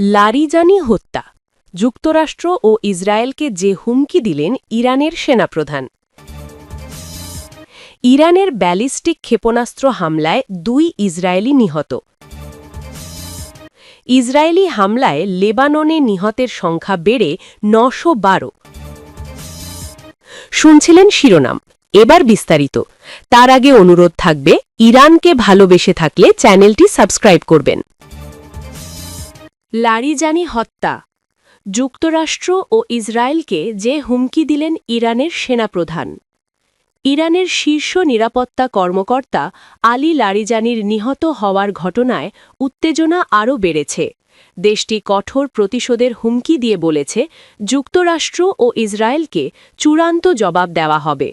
Larijani হত্যা, যুক্তরাষ্ট্র ও ইসরায়েলকে যে হুমকি দিলেন ইরানের সেনাপ্রধান। ইরানের ব্যালিস্টিক ক্ষেপণাস্ত্র হামলায় 2 ইসরায়েলি নিহত। ইসরায়েলি হামলায় লেবাননে নিহতের সংখ্যা বেড়ে 912। শুনছিলেন শিরোনাম, এবার বিস্তারিত। তার আগে অনুরোধ থাকবে, ইরানকে ভালোবেসে থাকলে চ্যানেলটি সাবস্ক্রাইব করবেন। লারিজানি হত্যা, যুক্তরাষ্ট্র ও ইসরায়েলকে যে হুমকি দিলেন ইরানের সেনাপ্রধান। ইরানের শীর্ষ নিরাপত্তা কর্মকর্তা আলী লারিজানির নিহত হওয়ার ঘটনায় উত্তেজনা আরও বেড়েছে। দেশটি কঠোর প্রতিশোধের হুমকি দিয়ে বলেছে, যুক্তরাষ্ট্র ও ইসরায়েলকে চূড়ান্ত জবাব দেওয়া হবে।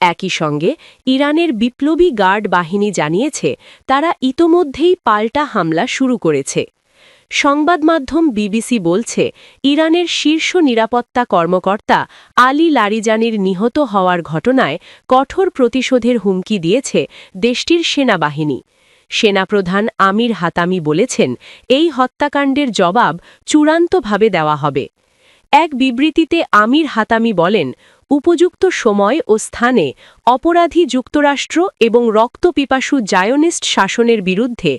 একই সঙ্গে ইরানের বিপ্লবী গার্ড বাহিনী জানিয়েছে, তারা ইতোমধ্যেই পাল্টা হামলা শুরু করেছে। সংবাদমাধ্যম বিবিসি বলছে, ইরানের শীর্ষ নিরাপত্তা কর্মকর্তা আলী লারিজানির নিহত হওয়ার ঘটনায় কঠোর প্রতিশোধের হুমকি দিয়েছে দেশটির সেনাবাহিনী। সেনাপ্রধান আমির হাতামি বলেছেন, এই হত্যাকাণ্ডের জবাব চূড়ান্তভাবে দেওয়া হবে। এক বিবৃতিতে আমির হাতামি বলেন, উপযুক্ত সময় ও স্থানে অপরাধী যুক্তরাষ্ট্র এবং রক্তপিপাসু জায়োনিস্ট শাসনের বিরুদ্ধে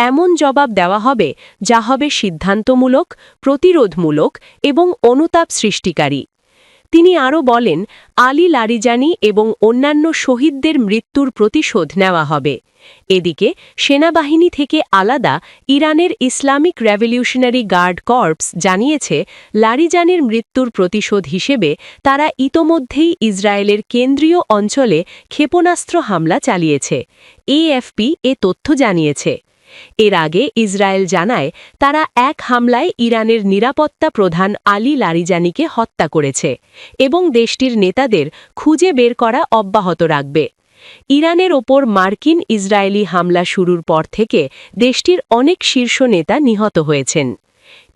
এমন জবাব দেওয়া হবে, যা হবে সিদ্ধান্তমূলক, প্রতিরোধমূলক এবং অনুতাপ সৃষ্টিকারী। তিনি আরও বলেন, আলী লারিজানি এবং অন্যান্য শহীদদের মৃত্যুর প্রতিশোধ নেওয়া হবে। এদিকে সেনাবাহিনী থেকে আলাদা ইরানের ইসলামিক রেভলিউশনারি গার্ড কর্পস জানিয়েছে, লারিজানির মৃত্যুর প্রতিশোধ হিসেবে তারা ইতোমধ্যেই ইসরায়েলের কেন্দ্রীয় অঞ্চলে ক্ষেপণাস্ত্র হামলা চালিয়েছে। এএফপি এ তথ্য জানিয়েছে। এর আগে ইসরায়েল জানায়, তারা এক হামলায় ইরানের নিরাপত্তা প্রধান আলী লারিজানিকে হত্যা করেছে এবং দেশটির নেতাদের খুঁজে বের করা অব্যাহত রাখবে। ইরানের ওপর মার্কিন ইসরায়েলি হামলা শুরুর পর থেকে দেশটির অনেক শীর্ষ নেতা নিহত হয়েছেন।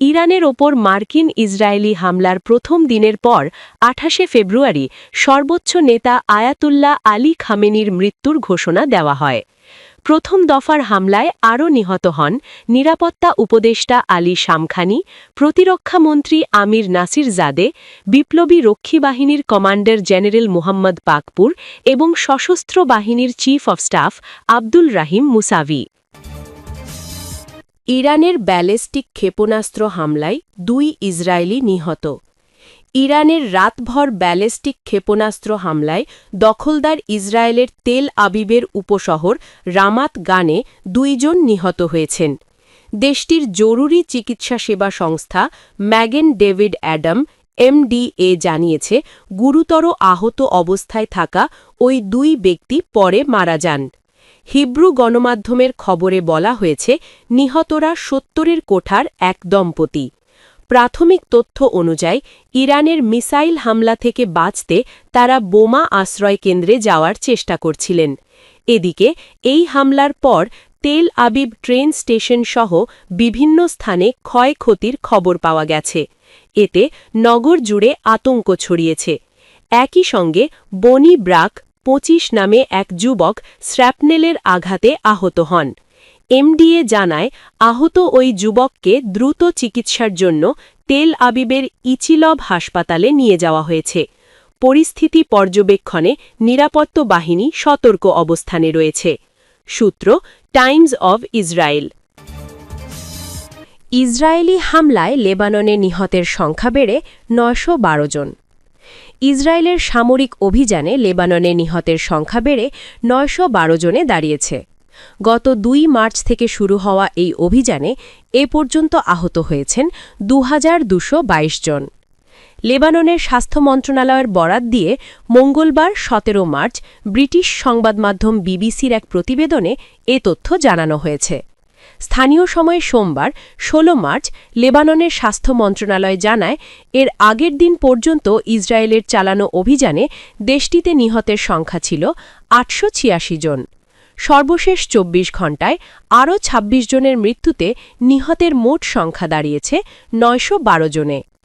ইরানের ওপর মার্কিন ইসরায়েলি হামলার প্রথম দিনের পর 28শে ফেব্রুয়ারি সর্বোচ্চ নেতা আয়াতুল্লাহ আলী খামেনির মৃত্যুর ঘোষণা দেওয়া হয়। প্রথম দফার হামলায় আরও নিহত হন নিরাপত্তা উপদেষ্টা আলী শামখানি, প্রতিরক্ষামন্ত্রী আমির নাসির জাদে, বিপ্লবী রক্ষী বাহিনীর কমান্ডার জেনারেল মুহাম্মদ পাকপুর এবং সশস্ত্র বাহিনীর chief of staff Abdul Rahim Musavi. ইরানের ব্যালিস্টিক ক্ষেপণাস্ত্র হামলায় 2 ইসরায়েলি নিহত। ইরানের রাতভর ব্যালিস্টিক ক্ষেপণাস্ত্র হামলায় দখলদার ইসরায়েলের তেল আবিবের উপশহর রামাত গানে 2 জন নিহত হয়েছেন। দেশটির জরুরি চিকিৎসা সেবা সংস্থা ম্যাগেন ডেভিড অ্যাডাম MDA জানিয়েছে, গুরুতর আহত অবস্থায় থাকা ওই 2 ব্যক্তি পরে মারা যান। হিব্রু গণমাধ্যমের খবরে বলা হয়েছে, নিহতরা 70-এর কোঠার এক দম্পতি। প্রাথমিক তথ্য অনুযায়ী ইরানের মিসাইল হামলা থেকে বাঁচতে তারা বোমা আশ্রয় কেন্দ্রে যাওয়ার চেষ্টা করছিলেন। এদিকে এই হামলার পর তেল আবিব ট্রেন স্টেশন সহ বিভিন্ন স্থানে ক্ষয়ক্ষতির খবর পাওয়া গেছে। এতে নগর জুড়ে আতঙ্ক ছড়িয়েছে। একই সঙ্গে বনি ব্রাক 25 নামে এক যুবক শ্র্যাপনেলের আঘাতে আহত হন। MDA জানায়, আহত ওই যুবককে দ্রুত চিকিৎসার জন্য তেল আবিবের ইচিলভ হাসপাতালে নিয়ে যাওয়া হয়েছে। পরিস্থিতি পর্যবেক্ষণে নিরাপত্তা বাহিনী সতর্ক অবস্থানে রয়েছে। সূত্র টাইমস অব ইসরায়েল। ইসরায়েলি হামলায় লেবাননে নিহতের সংখ্যা বেড়ে 912 জন। ইসরায়েলের সামরিক অভিযানে লেবাননে নিহতের সংখ্যা বেড়ে 912 জনে দাঁড়িয়েছে। গত 2 মার্চ থেকে শুরু হওয়া এই অভিযানে এ পর্যন্ত আহত হয়েছেন 2222 জন। লেবাননের স্বাস্থ্য মন্ত্রণালয়ের বরাত দিয়ে মঙ্গলবার 17 মার্চ ব্রিটিশ সংবাদমাধ্যম বিবিসির এক প্রতিবেদনে এ তথ্য জানানো হয়েছে। স্থানীয় সময় সোমবার 16 মার্চ লেবাননের স্বাস্থ্য মন্ত্রণালয় জানায়, এর আগের দিন পর্যন্ত ইসরায়েলের চালানো অভিযানে দেশটিতে নিহতের সংখ্যা ছিল 886 জন। সর্বশেষ 24 ঘণ্টায় আরও 26 জনের মৃত্যুতে নিহতের মোট সংখ্যা দাঁড়িয়েছে 912 জনে।